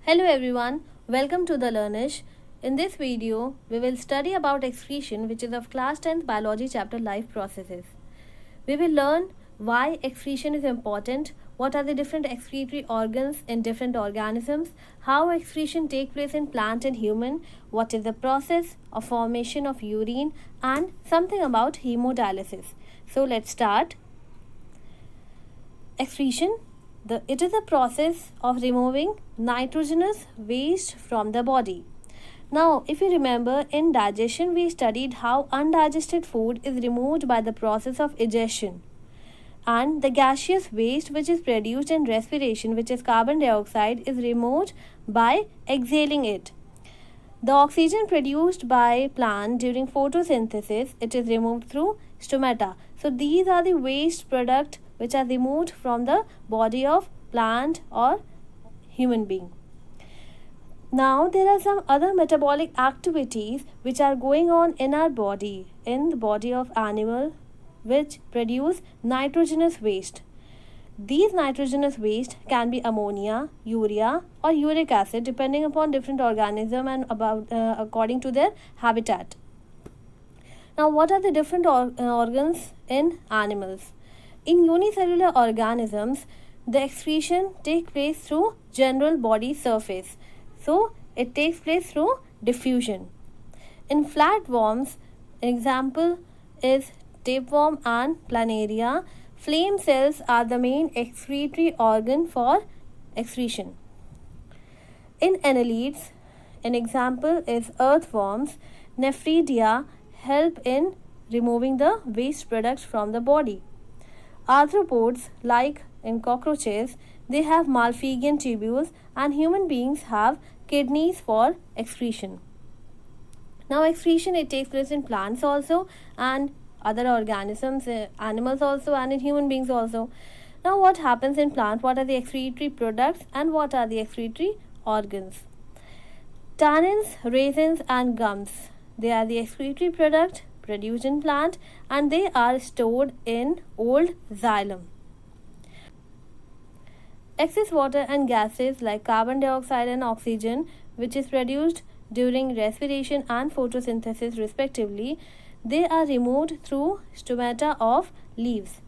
Hello everyone, welcome to the Learnish. In this video, we will study about excretion, which is of class 10th biology chapter life processes. We will learn why excretion is important, what are the different excretory organs in different organisms, how excretion takes place in plant and human, what is the process of formation of urine, and something about hemodialysis. So let's start. Excretion. It is a process of removing nitrogenous waste from the body. Now, if you remember, in digestion we studied how undigested food is removed by the process of egestion, and the gaseous waste which is produced in respiration, which is carbon dioxide, is removed by exhaling it. The oxygen produced by plant during photosynthesis, it is removed through stomata. So these are the waste products which are removed from the body of plant or human being. Now there are some other metabolic activities which are going on in our body, in the body of animal, which produce nitrogenous waste. These nitrogenous waste can be ammonia, urea or uric acid depending upon different organism and according to their habitat. Now what are the different organs in animals? In unicellular organisms, the excretion takes place through general body surface. So, it takes place through diffusion. In flatworms, example is tapeworm and planaria, flame cells are the main excretory organ for excretion. In annelids, an example is earthworms, nephridia help in removing the waste products from the body. Arthropods, like in cockroaches, they have Malpighian tubules, and human beings have kidneys for excretion. Now excretion, it takes place in plants also and other organisms, animals also, and in human beings also. Now what happens in plant? What are the excretory products and what are the excretory organs? Tannins, resins and gums, they are the excretory product produced in plant and they are stored in old xylem. Excess water and gases like carbon dioxide and oxygen, which is produced during respiration and photosynthesis respectively, they are removed through stomata of leaves.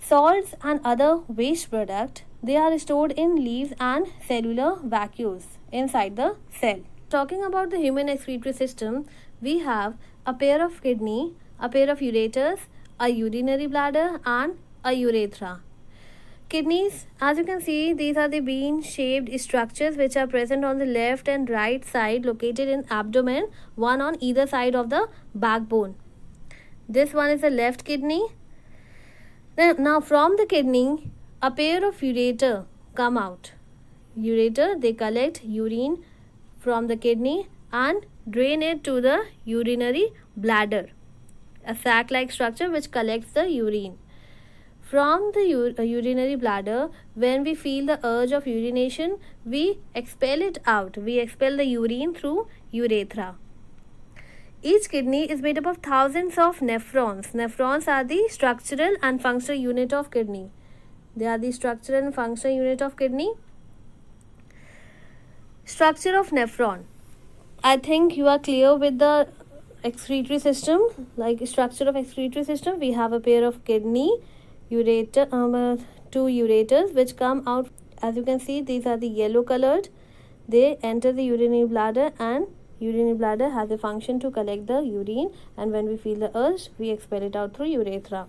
Salts and other waste products, they are stored in leaves and cellular vacuoles inside the cell. Talking about the human excretory system, we have a pair of kidney, a pair of ureters, a urinary bladder and a urethra. Kidneys, as you can see, these are the bean-shaped structures which are present on the left and right side located in abdomen, one on either side of the backbone. This one is the left kidney. Now from the kidney, a pair of ureter come out. Ureter, they collect urine from the kidney and drain it to the urinary bladder, a sac-like structure which collects the urine. From the urinary bladder, when we feel the urge of urination, we expel it out. We expel the urine through urethra. Each kidney is made up of thousands of nephrons. Nephrons are the structural and functional unit of kidney. They are the structural and functional unit of kidney. Structure of nephron. I think you are clear with the excretory system. Like structure of excretory system, we have a pair of kidney, ureter, two ureters which come out. As you can see, these are the yellow colored. They enter the urinary bladder and urinary bladder has a function to collect the urine, and when we feel the urge, we expel it out through urethra.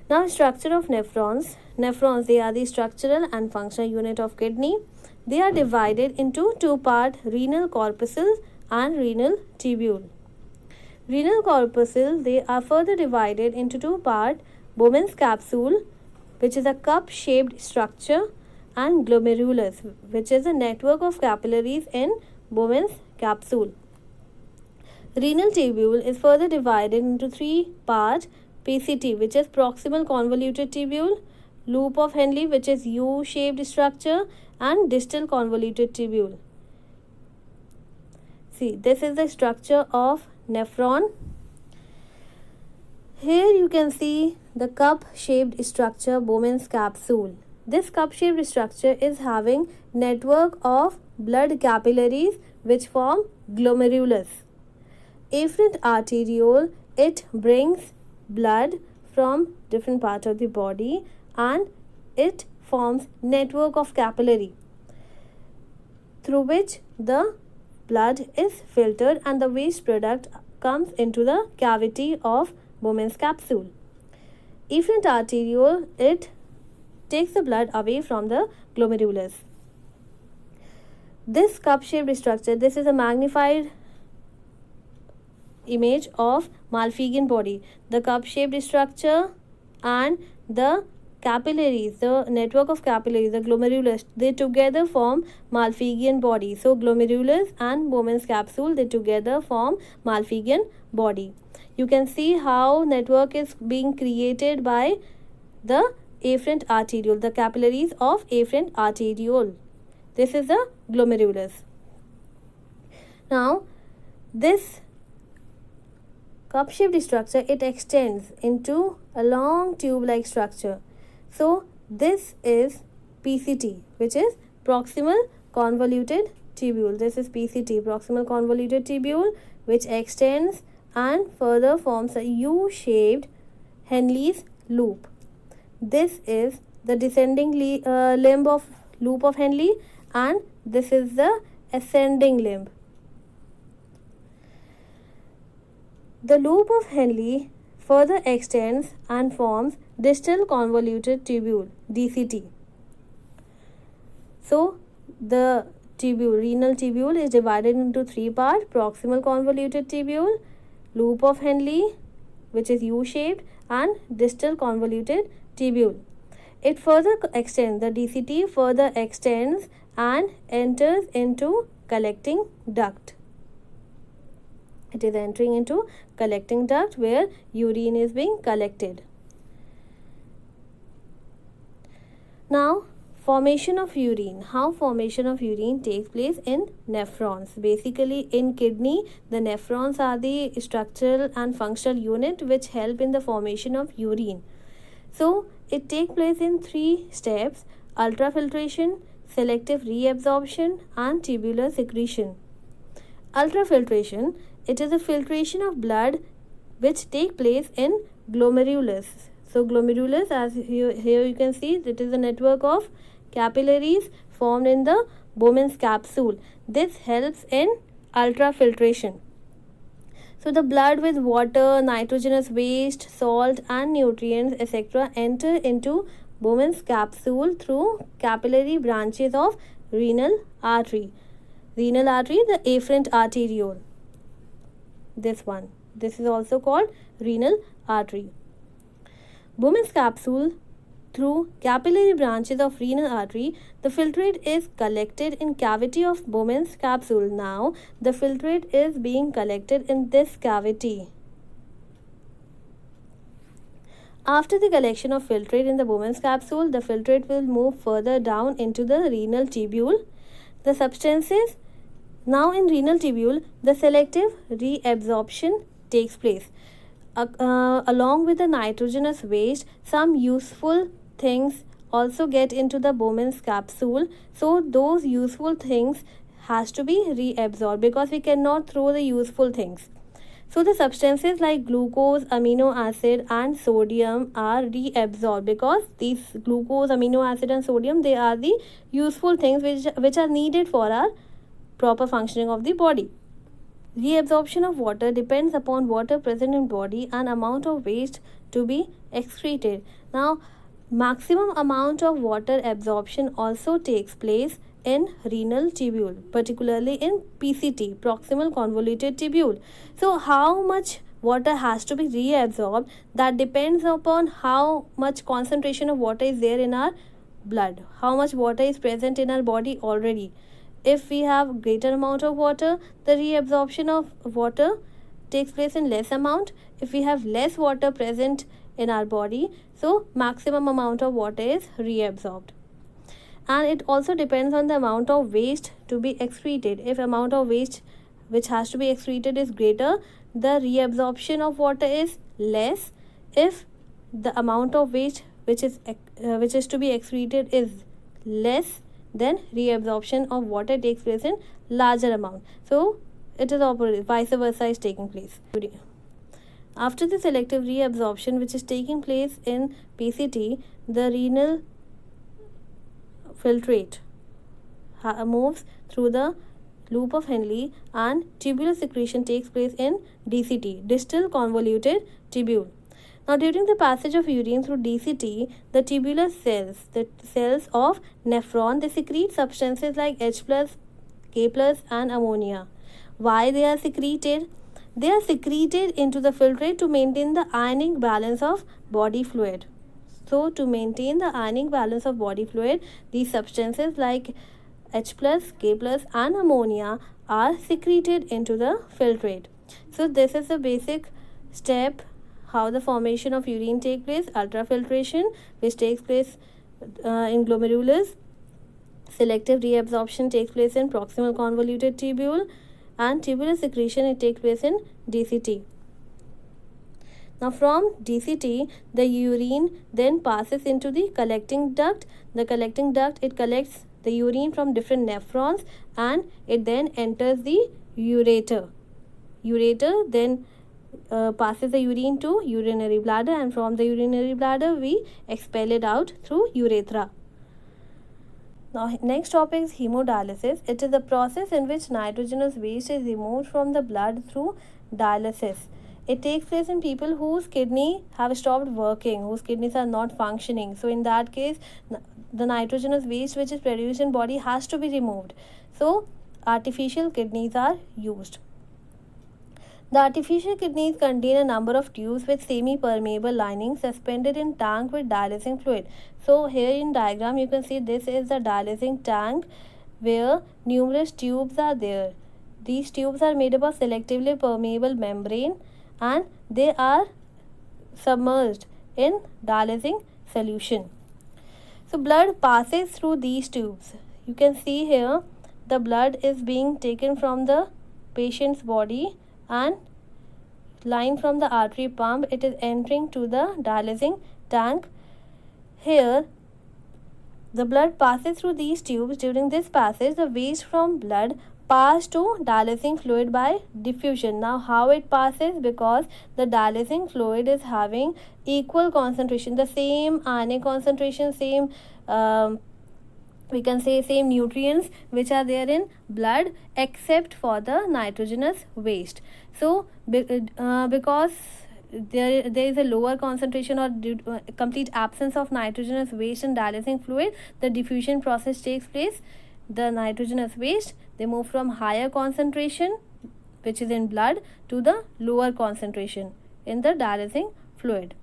Now structure of nephrons. Nephrons, they are the structural and functional unit of kidney. They are divided into two parts, renal corpuscle and renal tubule. Renal corpuscle, they are further divided into two parts, Bowman's capsule, which is a cup-shaped structure, and glomerulus, which is a network of capillaries in Bowman's capsule. Renal tubule is further divided into three parts, PCT, which is proximal convoluted tubule, loop of Henle, which is U-shaped structure, and distal convoluted tubule. See, this is the structure of nephron. Here you can see the cup-shaped structure, Bowman's capsule. This cup-shaped structure is having network of blood capillaries which form glomerulus. Afferent arteriole, it brings blood from different parts of the body and it forms network of capillary through which the blood is filtered and the waste product comes into the cavity of Bowman's capsule. Efferent arteriole, it takes the blood away from the glomerulus. This cup-shaped structure, this is a magnified image of Malpighian body. The cup-shaped structure and the capillaries, the network of capillaries, the glomerulus, they together form Malpighian body. So glomerulus and Bowman's capsule, they together form Malpighian body. You can see how network is being created by the afferent arteriole, the capillaries of afferent arteriole. This is the glomerulus. Now, this cup-shaped structure, it extends into a long tube-like structure. So, this is PCT, which is proximal convoluted tubule. This is PCT, proximal convoluted tubule, which extends and further forms a U-shaped Henle's loop. This is the descending limb of loop of Henle and this is the ascending limb. The loop of Henle further extends and forms distal convoluted tubule, DCT. So, the tubule, renal tubule is divided into three parts: proximal convoluted tubule, loop of Henle, which is U-shaped, and distal convoluted tubule. It further extends, the DCT further extends and enters into collecting duct. It is entering into collecting duct where urine is being collected. Now, formation of urine. How formation of urine takes place in nephrons. Basically, in kidney, the nephrons are the structural and functional unit which help in the formation of urine. So, it takes place in three steps: ultrafiltration, selective reabsorption, and tubular secretion. Ultrafiltration, it is a filtration of blood which take place in glomerulus. So glomerulus, as here you can see, it is a network of capillaries formed in the Bowman's capsule. This helps in ultrafiltration. So the blood with water, nitrogenous waste, salt and nutrients etc. enter into Bowman's capsule through capillary branches of renal artery. Renal artery, the afferent arteriole. This one. This is also called renal artery. Bowman's capsule, through capillary branches of renal artery, the filtrate is collected in cavity of Bowman's capsule. Now, the filtrate is being collected in this cavity. After the collection of filtrate in the Bowman's capsule, the filtrate will move further down into the renal tubule. The substances, now in renal tubule, the selective reabsorption takes place. Along with the nitrogenous waste, some useful things also get into the Bowman's capsule. So those useful things has to be reabsorbed because we cannot throw the useful things. So the substances like glucose, amino acid and sodium are reabsorbed because these glucose, amino acid and sodium, they are the useful things which are needed for our proper functioning of the body. Reabsorption of water depends upon water present in body and amount of waste to be excreted. Now, maximum amount of water absorption also takes place in renal tubule, particularly in PCT, proximal convoluted tubule. So, how much water has to be reabsorbed, that depends upon how much concentration of water is there in our blood, how much water is present in our body already. If we have greater amount of water, the reabsorption of water takes place in less amount. If we have less water present in our body, so maximum amount of water is reabsorbed. And it also depends on the amount of waste to be excreted. If amount of waste which has to be excreted is greater, the reabsorption of water is less. If the amount of waste which is to be excreted is less, then reabsorption of water takes place in larger amount. So it is opposite, vice versa is taking place. After the selective reabsorption which is taking place in PCT, the renal filtrate moves through the loop of Henle and tubular secretion takes place in DCT, distal convoluted tubule. Now, during the passage of urine through DCT, the tubular cells, the cells of nephron, they secrete substances like H+, K+, and ammonia. Why they are secreted? They are secreted into the filtrate to maintain the ionic balance of body fluid. So, to maintain the ionic balance of body fluid, these substances like H+, K+, and ammonia are secreted into the filtrate. So, this is the basic step how the formation of urine takes place. Ultrafiltration, which takes place in glomerulus. Selective reabsorption takes place in proximal convoluted tubule, and tubular secretion, it takes place in DCT. Now, from DCT, the urine then passes into the collecting duct. The collecting duct, it collects the urine from different nephrons and it then enters the ureter. Ureter then passes the urine to urinary bladder, and from the urinary bladder we expel it out through urethra. Now, next topic is hemodialysis. It is the process in which nitrogenous waste is removed from the blood through dialysis. It takes place in people whose kidney have stopped working, whose kidneys are not functioning. So, in that case, the nitrogenous waste which is produced in body has to be removed. So, artificial kidneys are used. The artificial kidneys contain a number of tubes with semi-permeable lining suspended in tank with dialysing fluid. So here in diagram you can see this is the dialysing tank where numerous tubes are there. These tubes are made up of selectively permeable membrane and they are submerged in dialysing solution. So blood passes through these tubes. You can see here the blood is being taken from the patient's body and line from the artery pump, it is entering to the dialysing tank. Here the blood passes through these tubes. During this passage, the waste from blood pass to dialysing fluid by diffusion. Now how it passes? Because the dialysing fluid is having equal concentration, the same ionic concentration, same we can say same nutrients which are there in blood except for the nitrogenous waste. So because there is a lower concentration or complete absence of nitrogenous waste in dialysing fluid, the diffusion process takes place. The nitrogenous waste, they move from higher concentration which is in blood to the lower concentration in the dialysing fluid.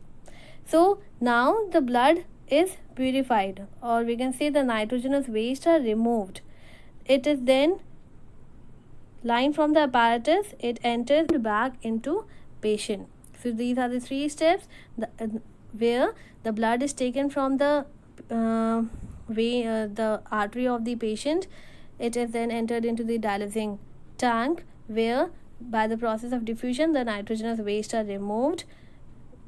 So now the blood is purified, or we can say the nitrogenous waste are removed. It is then line from the apparatus, it enters back into patient. So these are the three steps where the blood is taken from the the artery of the patient. It is then entered into the dialysing tank where by the process of diffusion the nitrogenous waste are removed.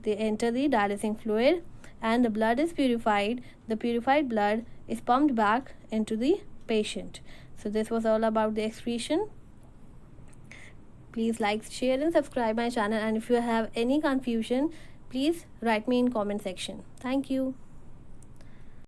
They enter the dialysing fluid and the blood is purified. The purified blood is pumped back into the patient. So this was all about the excretion. Please like, share and subscribe my channel, and if you have any confusion, please write me in comment section. Thank you.